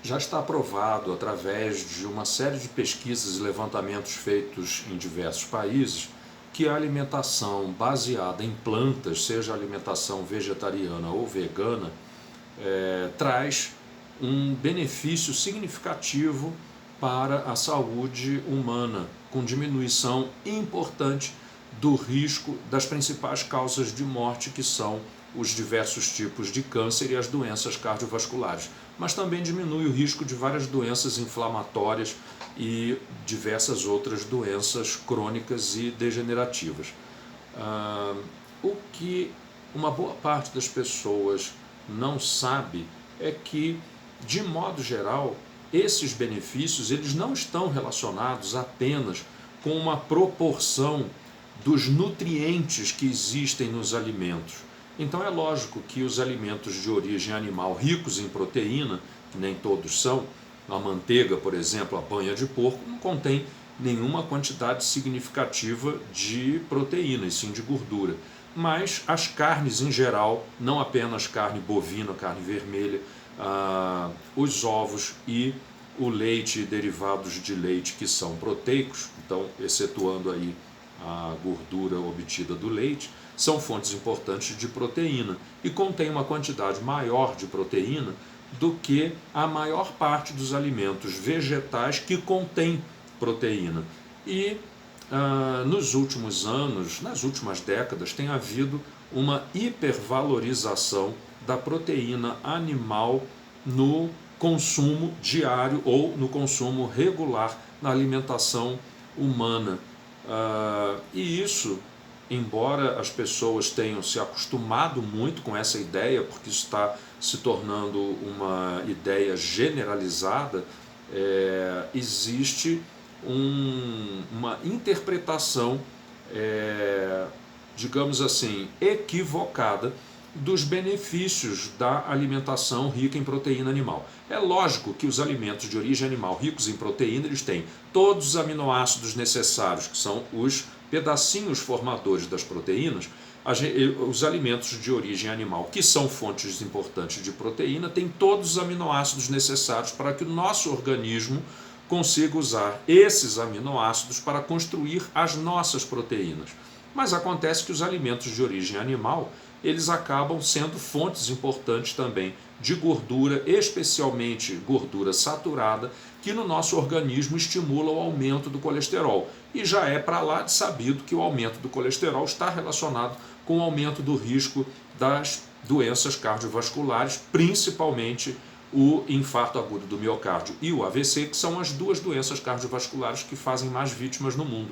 Já está provado, através de uma série de pesquisas e levantamentos feitos em diversos países, que a alimentação baseada em plantas, seja alimentação vegetariana ou vegana, traz um benefício significativo para a saúde humana, com diminuição importante do risco das principais causas de morte, que são os diversos tipos de câncer e as doenças cardiovasculares, mas também diminui o risco de várias doenças inflamatórias e diversas outras doenças crônicas e degenerativas. O que uma boa parte das pessoas não sabe é que, de modo geral, esses benefícios eles não estão relacionados apenas com uma proporção dos nutrientes que existem nos alimentos. Então é lógico que os alimentos de origem animal ricos em proteína, que nem todos são, a manteiga, por exemplo, a banha de porco, não contém nenhuma quantidade significativa de proteína, e sim de gordura. Mas as carnes em geral, não apenas carne bovina, carne vermelha, os ovos e o leite e derivados de leite que são proteicos, então excetuando aí a gordura obtida do leite, são fontes importantes de proteína e contém uma quantidade maior de proteína do que a maior parte dos alimentos vegetais que contém proteína. E nos últimos anos, nas últimas décadas, tem havido uma hipervalorização da proteína animal no consumo diário ou no consumo regular na alimentação humana. E isso, embora as pessoas tenham se acostumado muito com essa ideia, porque isso está se tornando uma ideia generalizada, existe uma interpretação, digamos assim, equivocada dos benefícios da alimentação rica em proteína animal. É lógico que os alimentos de origem animal ricos em proteína, eles têm todos os aminoácidos necessários, que são os pedacinhos formadores das proteínas. Os alimentos de origem animal, que são fontes importantes de proteína, têm todos os aminoácidos necessários para que o nosso organismo consiga usar esses aminoácidos para construir as nossas proteínas. Mas acontece que os alimentos de origem animal, eles acabam sendo fontes importantes também de gordura, especialmente gordura saturada, que no nosso organismo estimula o aumento do colesterol. E já é para lá de sabido que o aumento do colesterol está relacionado com o aumento do risco das doenças cardiovasculares, principalmente o infarto agudo do miocárdio e o AVC, que são as duas doenças cardiovasculares que fazem mais vítimas no mundo.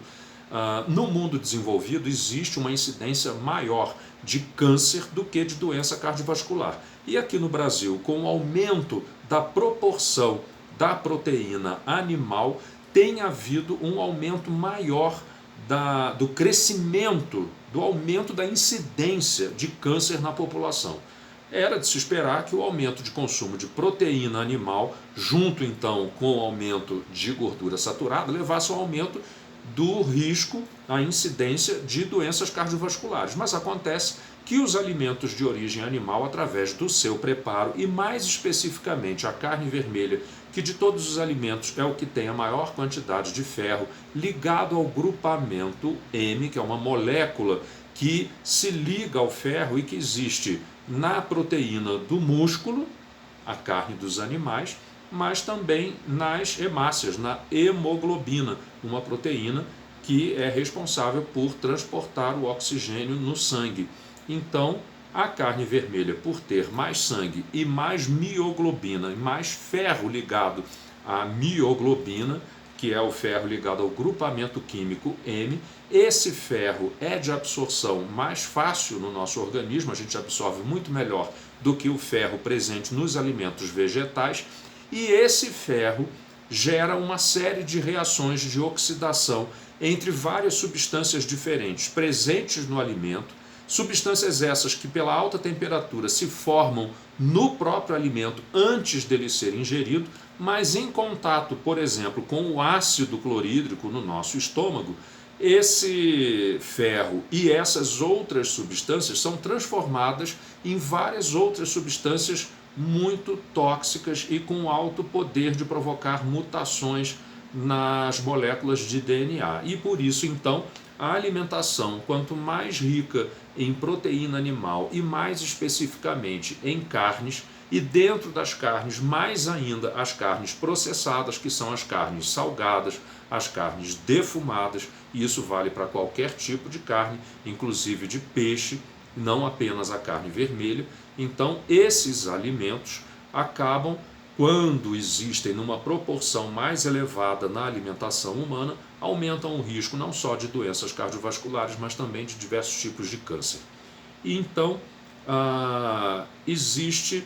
No mundo desenvolvido existe uma incidência maior de câncer do que de doença cardiovascular. E aqui no Brasil, com o aumento da proporção da proteína animal, tem havido um aumento maior do crescimento, do aumento da incidência de câncer na população. Era de se esperar que o aumento de consumo de proteína animal, junto então com o aumento de gordura saturada, levasse ao aumento do risco, a incidência de doenças cardiovasculares. Mas acontece que os alimentos de origem animal, através do seu preparo, e mais especificamente a carne vermelha, que de todos os alimentos é o que tem a maior quantidade de ferro, ligado ao grupamento M, que é uma molécula que se liga ao ferro e que existe na proteína do músculo, a carne dos animais, mas também nas hemácias, na hemoglobina, uma proteína que é responsável por transportar o oxigênio no sangue. Então, a carne vermelha, por ter mais sangue e mais mioglobina, e mais ferro ligado à mioglobina, que é o ferro ligado ao grupamento químico M, esse ferro é de absorção mais fácil no nosso organismo, a gente absorve muito melhor do que o ferro presente nos alimentos vegetais, e esse ferro gera uma série de reações de oxidação entre várias substâncias diferentes presentes no alimento, substâncias essas que pela alta temperatura se formam no próprio alimento antes dele ser ingerido, mas em contato, por exemplo, com o ácido clorídrico no nosso estômago, esse ferro e essas outras substâncias são transformadas em várias outras substâncias muito tóxicas e com alto poder de provocar mutações nas moléculas de DNA. E por isso, então, a alimentação, quanto mais rica em proteína animal e mais especificamente em carnes, e dentro das carnes, mais ainda as carnes processadas, que são as carnes salgadas, as carnes defumadas, e isso vale para qualquer tipo de carne, inclusive de peixe, não apenas a carne vermelha. Então, esses alimentos acabam, quando existem numa proporção mais elevada na alimentação humana, aumentam o risco não só de doenças cardiovasculares, mas também de diversos tipos de câncer. E então, existe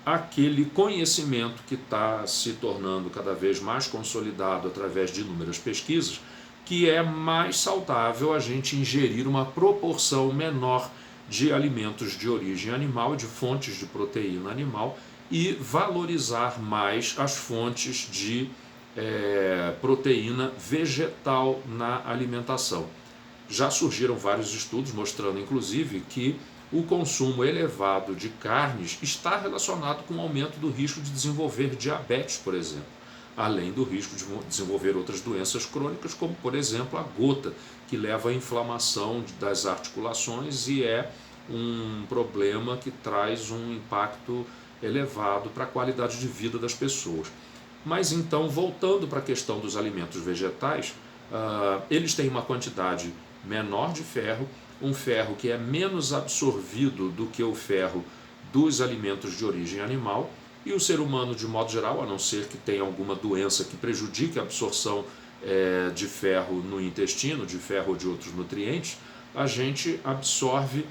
aquele conhecimento que está se tornando cada vez mais consolidado através de inúmeras pesquisas, que é mais saudável a gente ingerir uma proporção menor de alimentos de origem animal, de fontes de proteína animal, e valorizar mais as fontes de proteína vegetal na alimentação. Já surgiram vários estudos mostrando, inclusive, que o consumo elevado de carnes está relacionado com o aumento do risco de desenvolver diabetes, por exemplo, além do risco de desenvolver outras doenças crônicas, como, por exemplo, a gota, que leva à inflamação das articulações e é um problema que traz um impacto elevado para a qualidade de vida das pessoas. Mas então, voltando para a questão dos alimentos vegetais, eles têm uma quantidade menor de ferro, um ferro que é menos absorvido do que o ferro dos alimentos de origem animal, e o ser humano, de modo geral, a não ser que tenha alguma doença que prejudique a absorção de ferro no intestino, de ferro ou de outros nutrientes, a gente absorve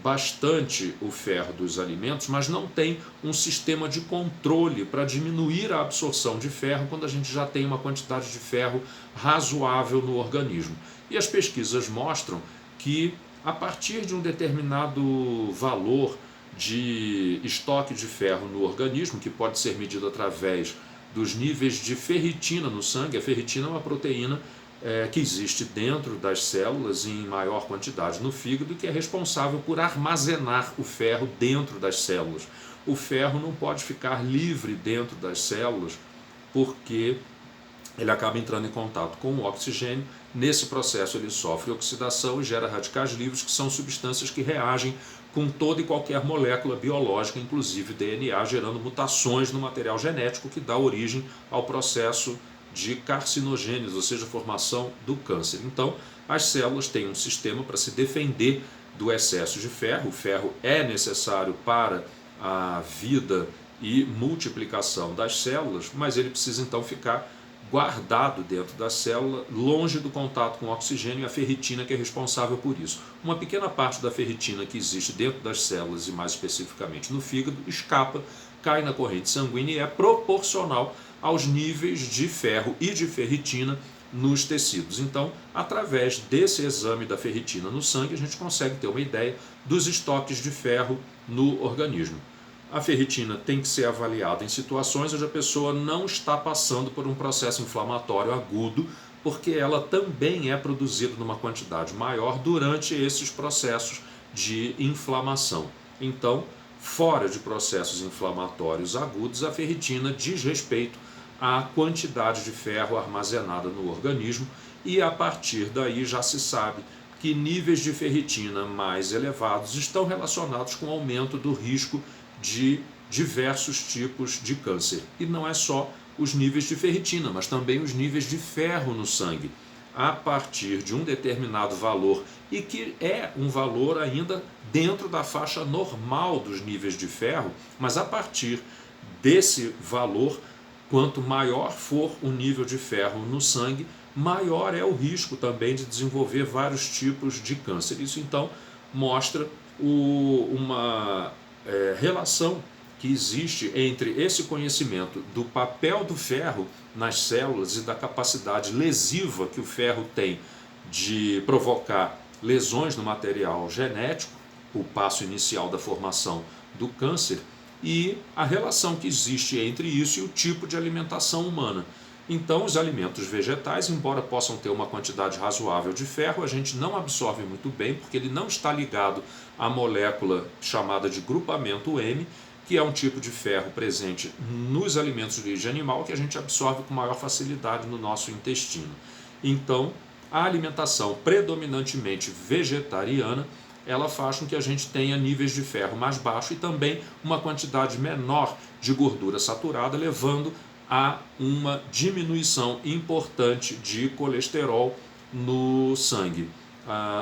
bastante o ferro dos alimentos, mas não tem um sistema de controle para diminuir a absorção de ferro quando a gente já tem uma quantidade de ferro razoável no organismo. E as pesquisas mostram que a partir de um determinado valor de estoque de ferro no organismo, que pode ser medido através dos níveis de ferritina no sangue. A ferritina é uma proteína que existe dentro das células em maior quantidade no fígado e que é responsável por armazenar o ferro dentro das células. O ferro não pode ficar livre dentro das células porque ele acaba entrando em contato com o oxigênio. Nesse processo ele sofre oxidação e gera radicais livres, que são substâncias que reagem com toda e qualquer molécula biológica, inclusive DNA, gerando mutações no material genético que dá origem ao processo de carcinogênese, ou seja, a formação do câncer. Então, as células têm um sistema para se defender do excesso de ferro. O ferro é necessário para a vida e multiplicação das células, mas ele precisa então ficar guardado dentro da célula, longe do contato com o oxigênio, e a ferritina que é responsável por isso. Uma pequena parte da ferritina que existe dentro das células, e mais especificamente no fígado, escapa, cai na corrente sanguínea e é proporcional aos níveis de ferro e de ferritina nos tecidos. Então, através desse exame da ferritina no sangue, a gente consegue ter uma ideia dos estoques de ferro no organismo. A ferritina tem que ser avaliada em situações onde a pessoa não está passando por um processo inflamatório agudo, porque ela também é produzida numa quantidade maior durante esses processos de inflamação. Então, fora de processos inflamatórios agudos, a ferritina diz respeito à quantidade de ferro armazenada no organismo, e a partir daí já se sabe que níveis de ferritina mais elevados estão relacionados com o aumento do risco de diversos tipos de câncer. E não é só os níveis de ferritina, mas também os níveis de ferro no sangue, a partir de um determinado valor, e que é um valor ainda dentro da faixa normal dos níveis de ferro, mas a partir desse valor, quanto maior for o nível de ferro no sangue, maior é o risco também de desenvolver vários tipos de câncer. Isso então mostra uma relação que existe entre esse conhecimento do papel do ferro nas células e da capacidade lesiva que o ferro tem de provocar lesões no material genético, o passo inicial da formação do câncer, e a relação que existe entre isso e o tipo de alimentação humana. Então, os alimentos vegetais, embora possam ter uma quantidade razoável de ferro, a gente não absorve muito bem, porque ele não está ligado à molécula chamada de grupamento M, que é um tipo de ferro presente nos alimentos de origem animal que a gente absorve com maior facilidade no nosso intestino. Então, a alimentação predominantemente vegetariana, ela faz com que a gente tenha níveis de ferro mais baixos e também uma quantidade menor de gordura saturada, levando a uma diminuição importante de colesterol no sangue.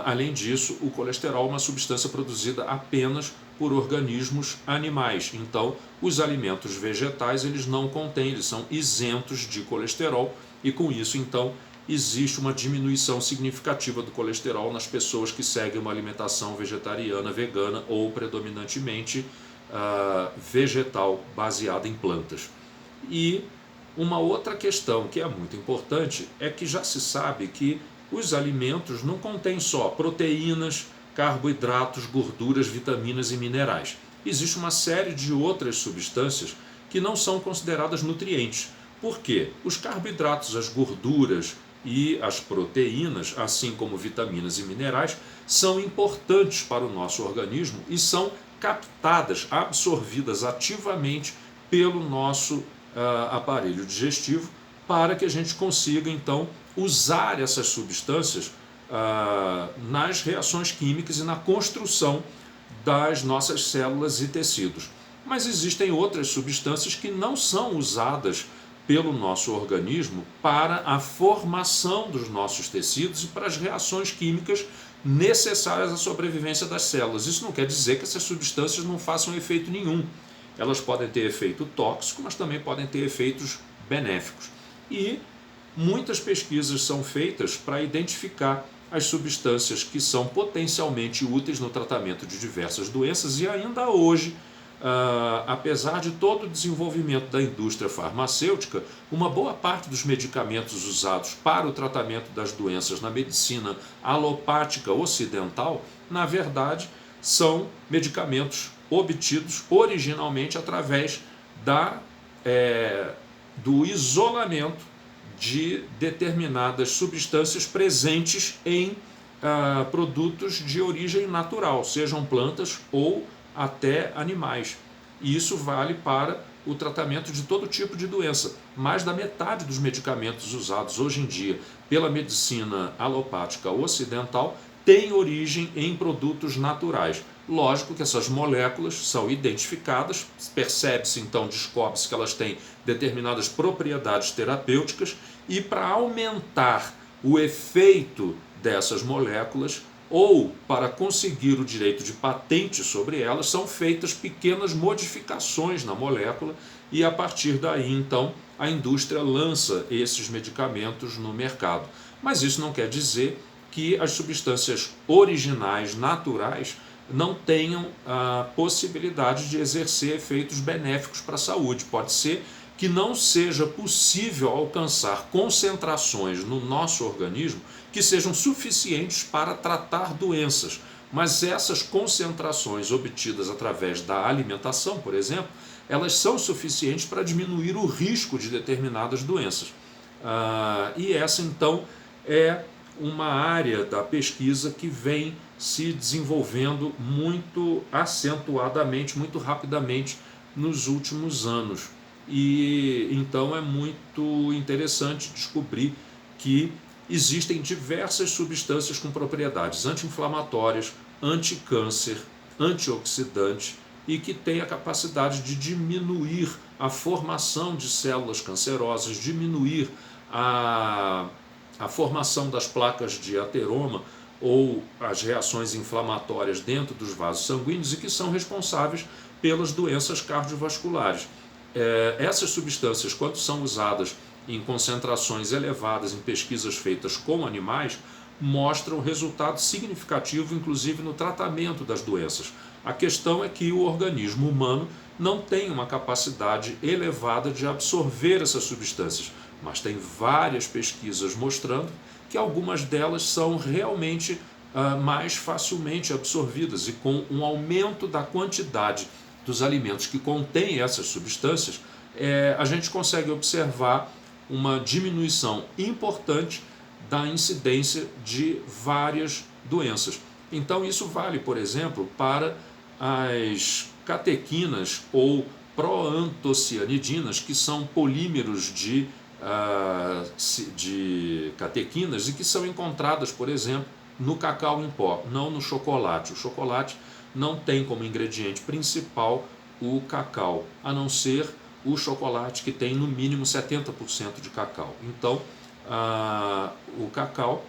Além disso, o colesterol é uma substância produzida apenas por organismos animais. Então, os alimentos vegetais eles não contêm, eles são isentos de colesterol e com isso, então, existe uma diminuição significativa do colesterol nas pessoas que seguem uma alimentação vegetariana, vegana ou predominantemente vegetal, baseada em plantas. E uma outra questão que é muito importante é que já se sabe que os alimentos não contêm só proteínas, carboidratos, gorduras, vitaminas e minerais. Existe uma série de outras substâncias que não são consideradas nutrientes. Por quê? Os carboidratos, as gorduras e as proteínas, assim como vitaminas e minerais, são importantes para o nosso organismo e são captadas, absorvidas ativamente pelo nosso aparelho digestivo para que a gente consiga, então, usar essas substâncias nas reações químicas e na construção das nossas células e tecidos. Mas existem outras substâncias que não são usadas pelo nosso organismo para a formação dos nossos tecidos e para as reações químicas necessárias à sobrevivência das células. Isso não quer dizer que essas substâncias não façam efeito nenhum. Elas podem ter efeito tóxico, mas também podem ter efeitos benéficos. E muitas pesquisas são feitas para identificar as substâncias que são potencialmente úteis no tratamento de diversas doenças e ainda hoje, apesar de todo o desenvolvimento da indústria farmacêutica, uma boa parte dos medicamentos usados para o tratamento das doenças na medicina alopática ocidental, na verdade, são medicamentos obtidos originalmente através do isolamento de determinadas substâncias presentes em produtos de origem natural, sejam plantas ou até animais. E isso vale para o tratamento de todo tipo de doença. Mais da metade dos medicamentos usados hoje em dia pela medicina alopática ocidental tem origem em produtos naturais. Lógico que essas moléculas são identificadas, percebe-se então, descobre-se que elas têm determinadas propriedades terapêuticas e para aumentar o efeito dessas moléculas ou para conseguir o direito de patente sobre elas, são feitas pequenas modificações na molécula e a partir daí então a indústria lança esses medicamentos no mercado. Mas isso não quer dizer que as substâncias originais, naturais, não tenham a possibilidade de exercer efeitos benéficos para a saúde. Pode ser que não seja possível alcançar concentrações no nosso organismo que sejam suficientes para tratar doenças, mas essas concentrações obtidas através da alimentação, por exemplo, elas são suficientes para diminuir o risco de determinadas doenças. E essa, então, é uma área da pesquisa que vem se desenvolvendo muito acentuadamente, muito rapidamente nos últimos anos. E então é muito interessante descobrir que existem diversas substâncias com propriedades anti-inflamatórias, anti-câncer, antioxidantes e que têm a capacidade de diminuir a formação de células cancerosas, diminuir a formação das placas de ateroma ou as reações inflamatórias dentro dos vasos sanguíneos e que são responsáveis pelas doenças cardiovasculares. Essas substâncias, quando são usadas em concentrações elevadas em pesquisas feitas com animais, mostram resultado significativo, inclusive no tratamento das doenças. A questão é que o organismo humano não tem uma capacidade elevada de absorver essas substâncias, mas tem várias pesquisas mostrando que algumas delas são realmente mais facilmente absorvidas e com um aumento da quantidade dos alimentos que contêm essas substâncias, a gente consegue observar uma diminuição importante da incidência de várias doenças. Então isso vale, por exemplo, para as catequinas ou proantocianidinas, que são polímeros de catequinas e que são encontradas, por exemplo, no cacau em pó, não no chocolate. O chocolate não tem como ingrediente principal o cacau, a não ser o chocolate, que tem no mínimo 70% de cacau. Então, o cacau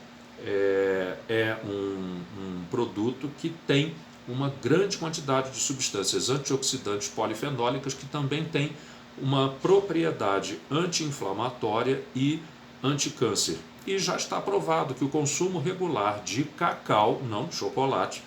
é um produto que tem uma grande quantidade de substâncias antioxidantes polifenólicas, que também tem uma propriedade anti-inflamatória e anticâncer. E já está provado que o consumo regular de cacau, não de chocolate,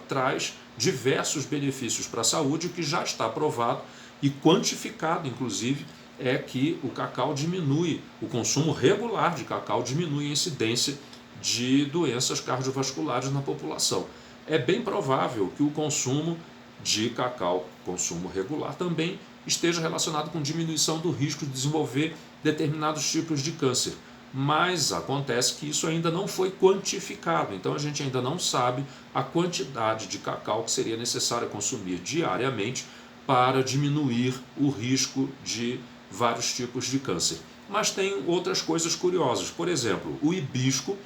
traz diversos benefícios para a saúde. O que já está provado e quantificado, inclusive, é que o cacau diminui, o consumo regular de cacau diminui a incidência de doenças cardiovasculares na população. É bem provável que o consumo de cacau, consumo regular, também esteja relacionado com diminuição do risco de desenvolver determinados tipos de câncer. Mas acontece que isso ainda não foi quantificado, então a gente ainda não sabe a quantidade de cacau que seria necessário consumir diariamente para diminuir o risco de vários tipos de câncer. Mas tem outras coisas curiosas, por exemplo, o hibisco,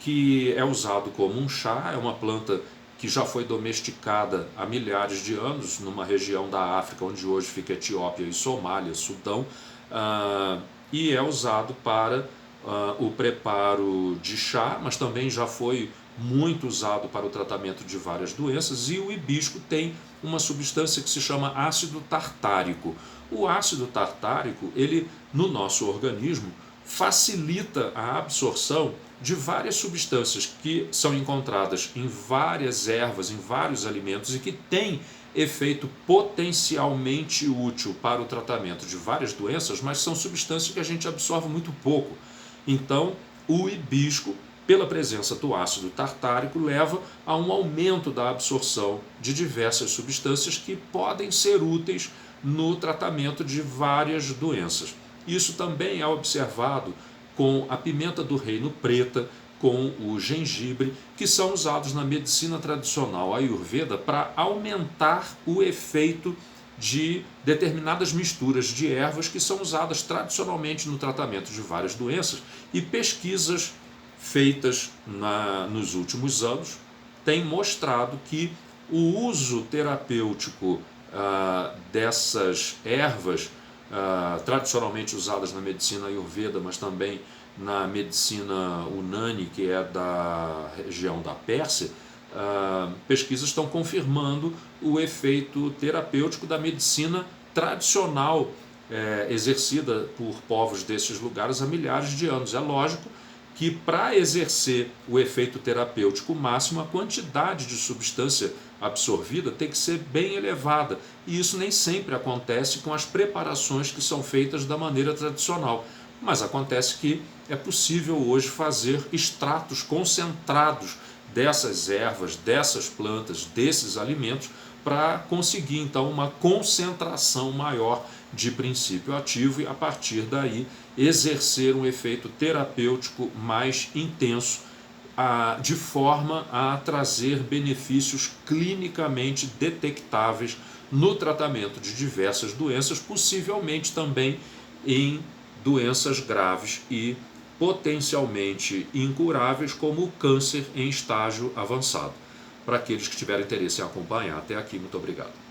que é usado como um chá, é uma planta que já foi domesticada há milhares de anos numa região da África, onde hoje fica Etiópia e Somália, Sudão, e é usado para o preparo de chá, mas também já foi muito usado para o tratamento de várias doenças. E o hibisco tem uma substância que se chama ácido tartárico. O ácido tartárico, ele no nosso organismo facilita a absorção de várias substâncias que são encontradas em várias ervas, em vários alimentos, e que têm efeito potencialmente útil para o tratamento de várias doenças, mas são substâncias que a gente absorve muito pouco. Então, o hibisco, pela presença do ácido tartárico, leva a um aumento da absorção de diversas substâncias que podem ser úteis no tratamento de várias doenças. Isso também é observado com a pimenta do reino preta, com o gengibre, que são usados na medicina tradicional Ayurveda para aumentar o efeito de determinadas misturas de ervas que são usadas tradicionalmente no tratamento de várias doenças. E pesquisas feitas nos últimos anos têm mostrado que o uso terapêutico dessas ervas, tradicionalmente usadas na medicina Ayurveda, mas também na medicina Unani, que é da região da Pérsia, pesquisas estão confirmando o efeito terapêutico da medicina tradicional exercida por povos desses lugares há milhares de anos. É lógico que para exercer o efeito terapêutico máximo, a quantidade de substância absorvida tem que ser bem elevada, e isso nem sempre acontece com as preparações que são feitas da maneira tradicional. Mas acontece que é possível hoje fazer extratos concentrados dessas ervas, dessas plantas, desses alimentos, para conseguir então uma concentração maior de princípio ativo e, a partir daí, exercer um efeito terapêutico mais intenso, de forma a trazer benefícios clinicamente detectáveis no tratamento de diversas doenças, possivelmente também em doenças graves e potencialmente incuráveis, como o câncer em estágio avançado. Para aqueles que tiverem interesse em acompanhar, até aqui, muito obrigado.